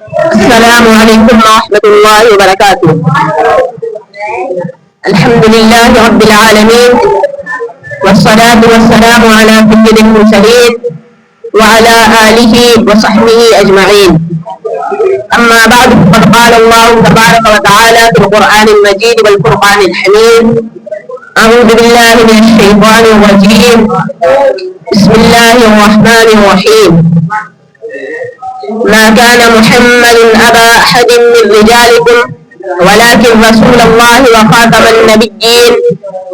السلام عليكم ورحمة الله وبركاته. الحمد لله رب العالمين، والصلاة والسلام على سيد المرسلين وعلى آله وصحبه أجمعين. أما بعد، فقد قال الله تبارك وتعالى في القرآن المجيد والفرقان الحميد: أعوذ بالله من الشيطان الرجيم، بسم الله الرحمن الرحيم. ما كان محمد أبا أحد من رجالكم ولكن رسول الله وخاتم النبيين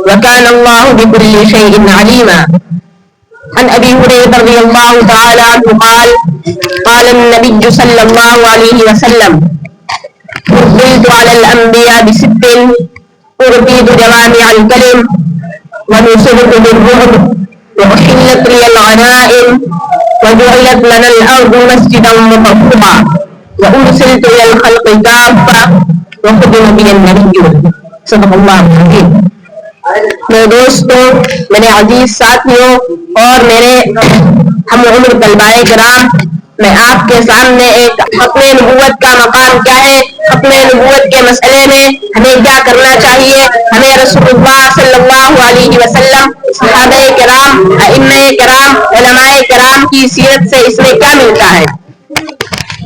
وكان الله بكل شيء عليما. عن أبي هريرة رضي الله تعالى عنه قال: قال النبي صلى الله عليه وسلم: فضلت على الأنبياء بست: أعطيت جوامع الكلم، ونصرت بالرعب، وأحلت لي الغنائم، وجعلت لنا الأرض مسجدا وطهورا، وأرسلت إلى الخلق كافة، وخدم بي النبيون. صدق اللہ العظیم. میرے دوستوں، میرے عزیز ساتھیوں اور میرے ہم عمر طلباء کرام، میں آپ کے سامنے ایک ختم نبوت کا مقام کیا ہے، ختم نبوت کے مسئلے میں ہمیں کیا کرنا چاہیے، ہمیں رسول اللہ صلی اللہ علیہ وسلم، صحابہ کرام، ائمہ کرام، علماء کرام کی سیرت سے اس میں کیا ملتا ہے.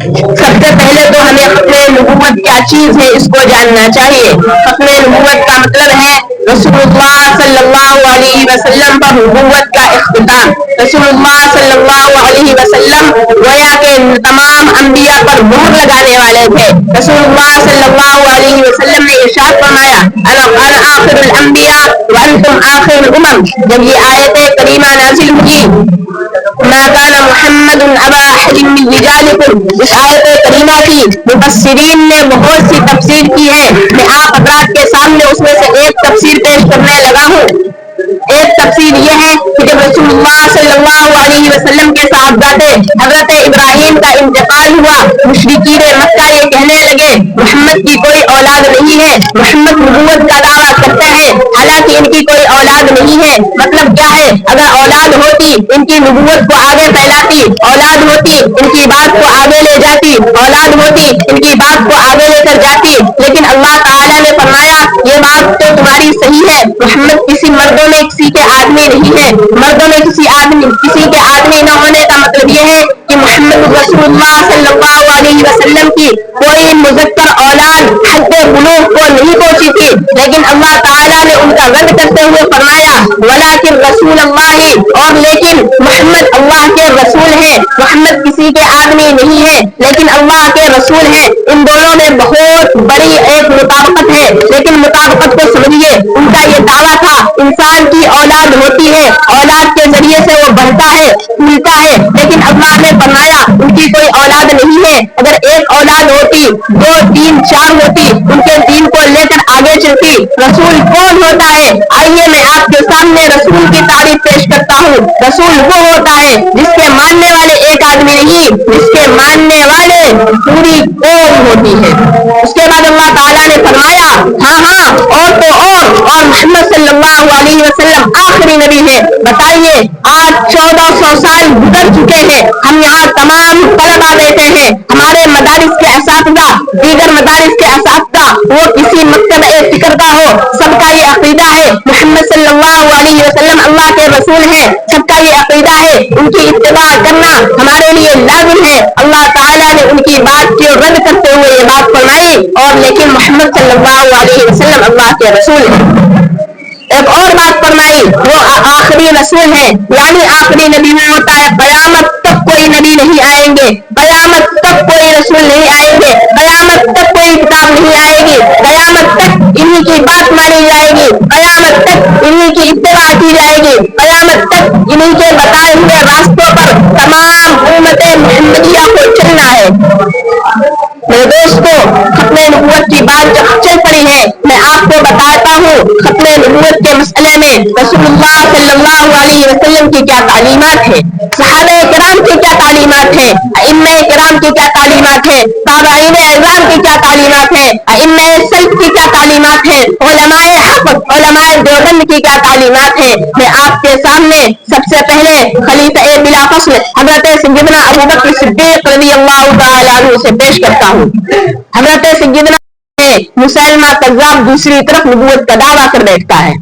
سب سے پہلے تو ہمیں ختم نبوت کیا چیز ہے اس کو جاننا چاہیے. ختم نبوت کا مطلب ہے رسول اللہ صلی اللہ علیہ وسلم پر نبوت کا اختتام. رسول اللہ صلی اللہ علیہ وسلم گویا کہ تمام انبیاء پر مہر لگانے والے تھے. رسول اللہ صلی اللہ علیہ وسلم نے ارشاد فرمایا: انا آخر الانبیاء وانتم آخر الامم. جب یہ آیت کریمہ نازل ہوئی، ما كان محمد ابا احد من رجالکم، اس آیت کریمہ کی مفسرین نے بہت سی تفسیر کی ہے. میں آپ حضرات کے سامنے اس میں سے ایک تفسیر پیش کرنے لگا ہوں. ایک تفسیر یہ ہے کہ جب رسول اللہ صلی اللہ علیہ وسلم کے صاحبزادے حضرت ابراہیم کا انتقال ہوا، مشرکین مکہ یہ کہنے لگے محمد کی کوئی اولاد نہیں ہے، محمد نبوت کا دعویٰ کرتا ہے حالانکہ ان کی کوئی اولاد نہیں ہے. مطلب کیا ہے؟ اگر اولاد ہوتی ان کی نبوت کو آگے پھیلاتی، اولاد ہوتی ان کی بات کو آگے لے جاتی، اولاد ہوتی ان کی بات کو آگے لے کر جاتی. لیکن اللہ تعالیٰ نے فرمایا یہ بات تو تمہاری صحیح ہے، محمد کسی مردوں میں کسی کے آدمی نہیں ہے. مردوں میں کسی کے آدمی نہ ہونے کا مطلب یہ ہے کہ محمد رسول اللہ صلی اللہ علیہ وسلم کی کوئی مذکر اولاد حد بلوغ کو نہیں پہنچی تھی. لیکن اللہ تعالیٰ نے ان کا رد کرتے ہوئے فرمایا ولیکن رسول اللہ، اور لیکن محمد اللہ کے رسول ہیں. محمد کسی کے آدمی نہیں ہے لیکن اللہ کے رسول ہیں. ان دونوں میں بہت بڑی ایک مطابقت ہے. لیکن مطابقت کو سمجھیے، ان کا یہ دعویٰ تھا انسان کی اولاد ہوتی ہے، اولاد کے ذریعے سے وہ بڑھتا ہے، پھولتا ہے. لیکن اللہ نے فرمایا ان کی کوئی اولاد نہیں ہے. اگر ایک اولاد ہوتی، 2 3 4 ہوتی، ان کے دین کو لے کر آگے چلتی. رسول کون ہوتا ہے؟ آئیے میں آپ کے سامنے رسول کی تعریف پیش کرتا ہوں. رسول وہ ہوتا ہے جس کے ماننے والے ایک آدمی نہیں، جس کے ماننے والے پوری قوم ہوتی ہے. اس کے بعد اللہ تعالیٰ نے فرمایا ہاں اور تو اور محمد صلی اللہ علیہ وسلم آخری نبی ہے. بتائیے آج 1400 سال گزر چکے ہیں، ہم یہاں تمام طلبا بیٹھے ہیں، ہمارے مدارس کے اساتذہ، دیگر مدارس کے اساتذہ، وہ کسی مکتب فکر کا ہو، سب کا یہ عقیدہ ہے محمد صلی اللہ علیہ وسلم اللہ کے رسول ہیں. سب کا یہ عقیدہ ہے ان کی اتباع کرنا ہمارے لیے لازم ہے. اللہ تعالیٰ نے ان کی بات کو رد کرتے ہوئے یہ بات فرمائی اور لیکن محمد صلی اللہ علیہ وسلم اللہ کے رسول ہیں. ایک اور بات فرمائی وہ آخری رسول ہے، یعنی آخری نبی وہ ہوتا ہے قیامت تک کوئی نبی نہیں آئیں گے، قیامت تک کوئی رسول نہیں آئیں گے، قیامت تک کوئی کتاب نہیں آئے گی، قیامت تک انہی کی بات مانی جائے گی، قیامت تک انہی کی اتباع کی جائے گی، قیامت تک انہی کے بتائے ہوئے راستوں پر تمام امت محمدیہ کو چلنا ہے. میرے دوستو، ختم نبوت کی بات جب چل پڑی ہے، میں آپ کو بتاتا ہوں ختم نبوت کے مسئلے میں رسول اللہ صلی اللہ علیہ وسلم کی کیا تعلیمات ہیں، صحابہ کرام کی کیا تعلیمات ہیں، ائمہ کرام کی کیا تعلیمات ہیں، تابعین اعظام کی کیا تعلیمات ہیں، ائمہ سلف کی کیا تعلیمات ہیں، علماء حق، علماء دیوبند کی کیا تعلیمات ہیں، میں آپ کے سامنے سب سے پہلے خلیفہ بلا فصل حضرت سیدنا ابوبکر صدیق رضی اللہ تعالیٰ عنہ سے پیش کرتا ہوں۔ حضرت سیدنا مسلمہ کذاب دوسری طرف نبوت کا دعویٰ کر بیٹھتا ہے۔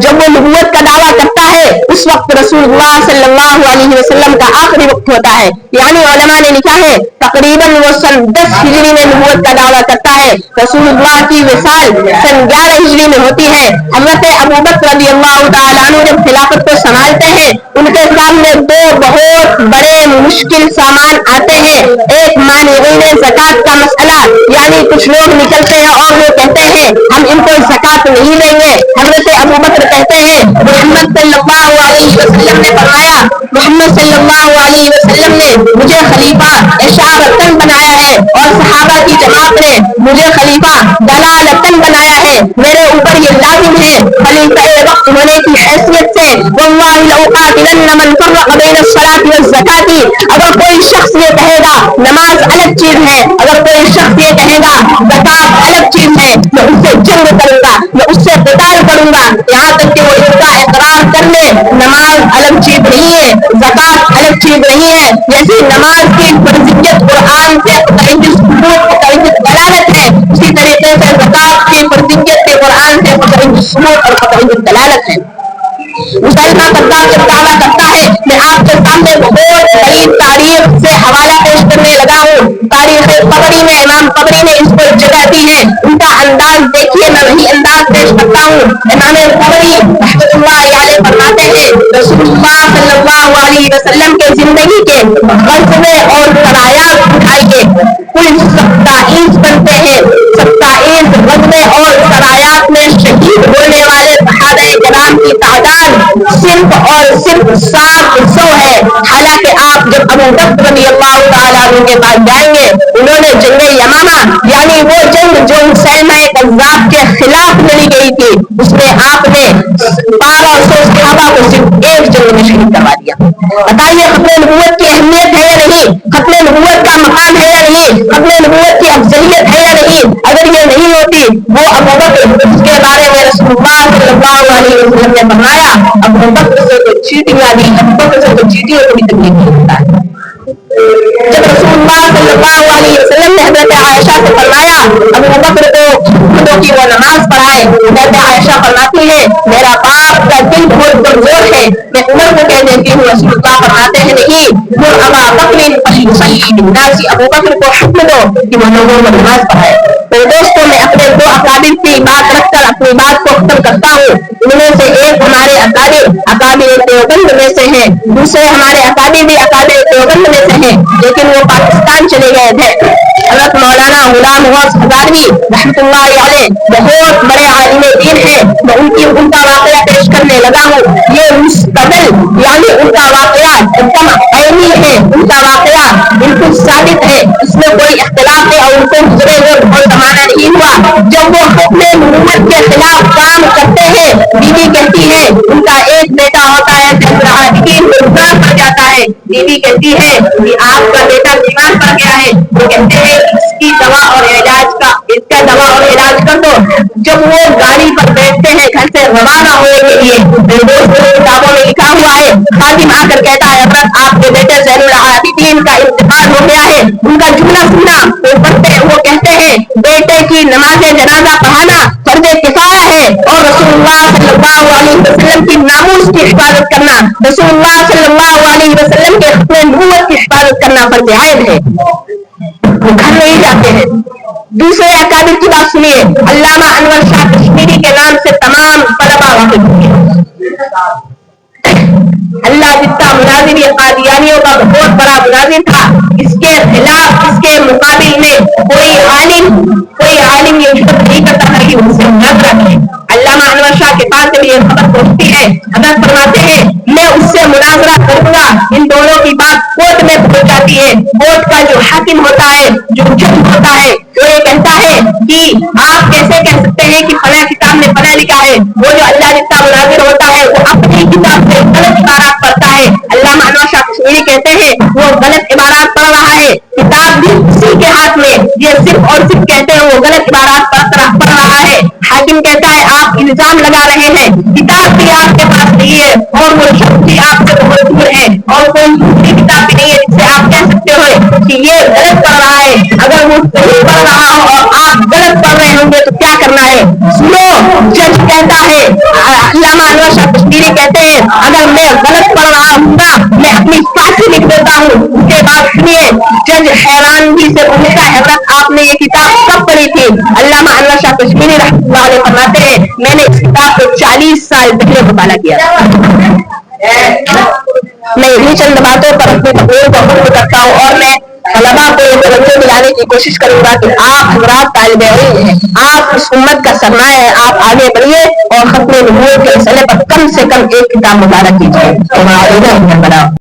جب وہ نبوت کا دعویٰ کرتا ہے اس وقت رسول اللہ صلی اللہ علیہ وسلم کا آخری وقت ہوتا ہے، یعنی علماء نے لکھا ہے تقریباً وہ سن 10 ہجری میں نبوت کا دعویٰ کرتا ہے۔ رسول اللہ کی وصال سن 11 ہجری میں ہوتی ہے۔ حضرت ابوبکر رضی اللہ تعالیٰ عنہ جب خلافت کو سنبھالتے ہیں ان کے سامنے دو بہت بڑے مشکل سامان آتے ہیں۔ ایک مانعین زکوٰۃ کا مسئلہ، یعنی کچھ لوگ نکلتے ہیں اور وہ کہتے ہیں ہم ان کو زکوٰۃ نہیں دیں گے۔ حضرت ابوبکر کہتے ہیں محمد صلی اللہ علیہ وسلم نے فرمایا، محمد صلی اللہ علیہ وسلم نے مجھے خلیفہ اشارتن بنایا ہے اور صحابہ کی جماعت نے مجھے خلیفہ دلالتن بنایا ہے، میرے اوپر یہ لازم ہے خلیفہ وقت ہونے کی حیثیت سے واللہ لأقاتلن من فرق بین الصلاۃ والزکاۃ، اگر کوئی شخص یہ کہے گا نماز الگ چیز ہے، اگر کوئی شخص یہ کہے گا زکوٰۃ الگ چیز ہے، میں اس سے جنگ کروں گا، میں اس سے قتال کروں گا، یہاں تک کہ وہ اس کا اقرار کر لے نماز الگ چیز نہیں ہے، زکوٰۃ الگ چیز نہیں ہے۔ جیسی نماز کی فرضیت قرآن سے دلالت ہے، اسی طریقے سے زکوٰۃ کی فرضیت کے قرآن سے ثبوت اور دلالت ہے۔ مسلمہ کذاب جب دعویٰ کرتا ہے، میں آپ کے سامنے بہت بڑی تاریخ سے حوالہ پیش کرنے لگا ہوں۔ تاریخ قبری میں امام قبری نے اس کو جگہ دی ہے، ان کا انداز دیکھیے، میں وہی انداز پیش کرتا ہوں۔ امام قبری رحمۃ اللہ علیہ فرماتے ہیں رسول اللہ صلی اللہ علیہ وسلم کے زندگی کے غزوے اور سرایات اٹھائیے، کل 27 بنتے ہیں۔ 27 غزوے اور سرایات میں شہید ہونے والے صحابہ کرام کی تعداد صرف اور صرف 700 ہے۔ حالانکہ آپ جب ابوبکر رضی اللہ تعالیٰ عنہ کے پاس جائیں گے، انہوں نے جنگ یمامہ یعنی وہ جنگ جو مسلمہ کذاب کے خلاف لڑی گئی تھی، اس میں آپ نے 1200 صحابہ کو صرف ایک جنگ میں شہید کروا دیا۔ بتائیے ختم نبوت کی اہمیت ہے یا نہیں؟ ختم نبوت کا مقام ہے یا نہیں؟ ختم نبوت کی افضلیت ہے یا نہیں؟ اگر یہ نہیں ہوتی وہ ابوبکر اس کے بارے میں رسول اللہ صلی اللہ علیہ وسلم نے فرمایا ابوبکر سے تو چیٹیاں دی، ابوبکر سے تو چیٹیوں کو بھی تکلیف نہیں ہوتا ہے۔ جب رسول اللہ صلی اللہ علیہ وسلم نے حضرت عائشہ سے فرمایا ابوبکر کو خودوں کی وہ نماز پڑھائے، حضرت عائشہ فرماتی ہے میرا باپ کا دل بہت کمزور ہے، میں عمر کو کہہ دیتی ہوں، رسول اللہ فرماتے ہیں نہیں، مر ابا بکر فلیصلی بالناس، ابوبکر کو حکم دو کہ وہ لوگوں کو نماز پڑھائے۔ تو دوستوں میں اپنے دو اکابر کی بات رکھ کر اپنی بات کو ختم کرتا ہوں۔ ان میں سے ایک ہمارے اکابر دیوبند میں سے ہیں، دوسرے ہمارے اکابر بھی اکابر دیوبند میں سے ہیں، لیکن وہ پاکستان چلے گئے تھے۔ حضرت مولانا غلام غوث ہزاروی رحمۃ اللہ علیہ بہت بڑے عالم دین ہیں، میں ان کا واقعہ پیش کرنے لگا ہوں۔ یہ مستقل یعنی ان کا واقعہ ایک دم عینی ہے، ان کا واقعہ بالکل ثابت ہے، اس میں کوئی اختلاف ہے اور ان کو گزرے ہوئے بہت زمانہ نہیں ہوا۔ جب وہ حکم نبوت کے خلاف کام کرتے ہیں، بیوی کہتی ہے ان کا ایک بیٹا ہوتا ہے بیمار پڑ جاتا ہے، بیوی کہتی ہے کہ آپ کا بیٹا بیمار پڑ گیا ہے، وہ کہتے ہیں اس کی دوا اور علاج کا دوا اور علاج کر دو۔ جب وہ گاڑی پر بیٹھتے ہیں گھر سے روانہ ہونے کے لیے، کتابوں میں لکھا ہوا ہے خادم آ کر کہتا ہے حضرت آپ کے بیٹے زین العابدین کا انتقال ہو گیا ہے، ان کا جملہ سننا۔ وہ کہتے ہیں بیٹے کی نماز جنازہ پڑھانا فرض کفایہ ہے اور رسول اللہ صلی اللہ علیہ وسلم کی ناموس کی حفاظت کرنا، رسول اللہ صلی اللہ علیہ وسلم کے ختم نبوت کی حفاظت کرنا فرض عین ہے۔ وہ گھر نہیں جاتے ہیں۔ دوسرے اکابر کی بات سنیے، علامہ انور شاہ کشمیری کے نام سے تمام طلبا واقف ہوئے۔ اللہ جتنا مناظر یہ قادیانیوں کا بہت بڑا مناظر تھا، اس کے خلاف اس کے مقابل میں کوئی عالم یہ حکم نہیں کرتا تھا کہ ان سے مناظرہ کرے۔ علامہ انور شاہ کے پاس جب یہ خبر پہنچتی ہے، حضرت فرماتے ہیں میں اس سے مناظرہ کروں گا۔ ان دونوں کی بات کورٹ میں پہنچ جاتی ہے۔ کورٹ کا جو حاکم ہوتا ہے، جو جج ہوتا ہے، وہ یہ کہتا ہے کہ آپ کیسے کہہ سکتے ہیں کہ فلاں کتاب میں فلاں لکھا ہے۔ وہ جو اللہ جتنا مناظر ہوتا ہے وہ اپنی کتاب سے غلط عبارات پڑھتا ہے۔ علامہ انور شاہ کشمیری کہتے ہیں وہ غلط عبارات پڑھ رہا ہے، کتاب بھی اسی کے ہاتھ میں، یہ صرف اور صرف کہتے ہیں وہ غلط عبارات پڑھ رہا ہے۔ حاکم کہتا ہے آپ الزام لگا رہے ہیں کتاب بھی آپ کے پاس نہیں ہے اور وہ شخص بھی آپ سے بہت دور ہے اور کوئی دوسری کتاب بھی نہیں ہے جس سے آپ کہہ سکتے ہو کہ یہ غلط پڑھ رہا ہے. اگر وہ صحیح پڑھ رہا ہو اور آپ غلط پڑھ رہے ہوں گے تو کیا کرنا ہے؟ سنو، جج کہتا ہے، علامہ انور شاہ کشمیری کہتے ہیں اگر میں غلط پڑھ رہا ہوں گا میں اپنی پھانسی لکھ دیتا ہوں. اس کے بعد سنیے، جج حیرانگی سے پوچھا حضرت آپ نے یہ کتاب کب پڑھی تھی؟ علامہ انور شاہ کشمیری رحمۃ اللہ علیہ فرماتے ہیں میں نے اس کتاب کو 40 سال پہلے مطالعہ کیا. میں انہیں چند باتوں پر اپنے تقریر کو ختم کرتا ہوں اور میں طلبا کو یہ توجہ دلانے کی کوشش کروں گا کہ آپ حضرات طالب علم ہیں، آپ اس امت کا سرمایہ ہے، آپ آگے بڑھیے اور ختم نبوت کے مسئلے پر کم سے کم ایک کتاب مطالعہ کیجیے.